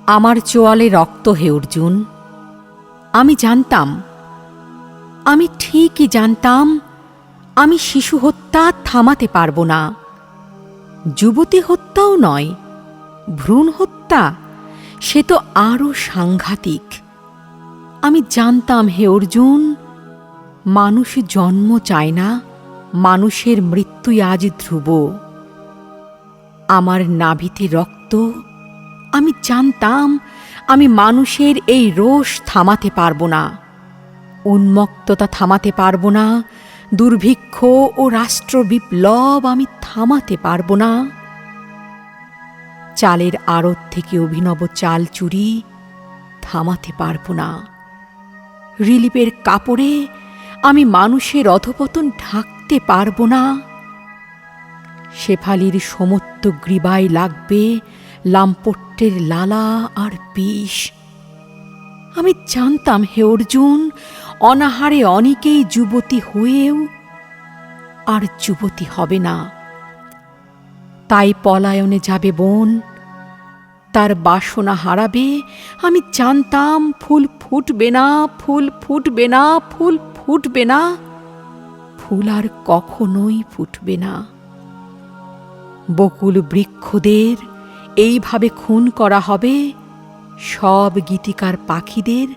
আমার চোয়ালে রক্ত হে অর্জুন। আমি জানতাম, আমি ঠিকই জানতাম, আমি শিশু হত্যা থামাতে পারব না। যুবতী হত্যাও নয়, ভ্রূণ হত্যা সে তো আরও সাংঘাতিক। আমি জানতাম হে অর্জুন, মানুষ জন্ম চায় না, মানুষের মৃত্যুই আজ ধ্রুব। আমার নাভিতে রক্ত, আমি জানতাম আমি মানুষের এই রোষ থামাতে পারব না, উন্মত্ততা থামাতে পারব না, দুর্ভিক্ষ ও রাষ্ট্র বিপ্লব আমি থামাতে পারব না। চালের আড়ত থেকে অভিনব চাল চুরি থামাতে পারব না। রিলিফের কাপড়ে আমি মানুষের অধপতন ঢাকতে পারব না। শেফালির সমত্ব গ্রীবায় লাগবে লাম্পট্যের লালা আর বিষ। আমি জানতাম হে অর্জুন, অনাহারে অনেকেই যুবতী হয়েও আর যুবতী হবে না। তাই পলায়নে যাবে বন, তার বাসনা হারাবে। আমি জানতাম ফুল ফুটবে না, ফুল ফুটবে না, ফুল ফুটবে না, ফুল আর কখনোই ফুটবে না। বকুল বৃক্ষদের এইভাবে খুন করা হবে, সব গীতিকার পাখিদের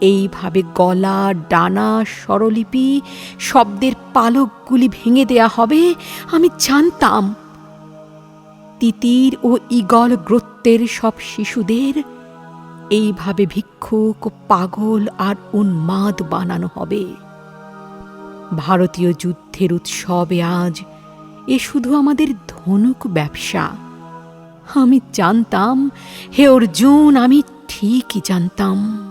এইভাবে গলা, ডানা, স্বরলিপি, শব্দের পালকগুলি ভেঙে দেয়া হবে। আমি জানতাম তিতির ও ঈগল গোত্রের সব শিশুদের এইভাবে ভিক্ষুক, পাগল আর উন্মাদ বানানো হবে। ভারতীয় যুদ্ধের উৎসবে আজ এ শুধু আমাদের ধনুক ব্যবসা। আমি জানতাম হে অর্জুন, আমি ঠিকই জানতাম।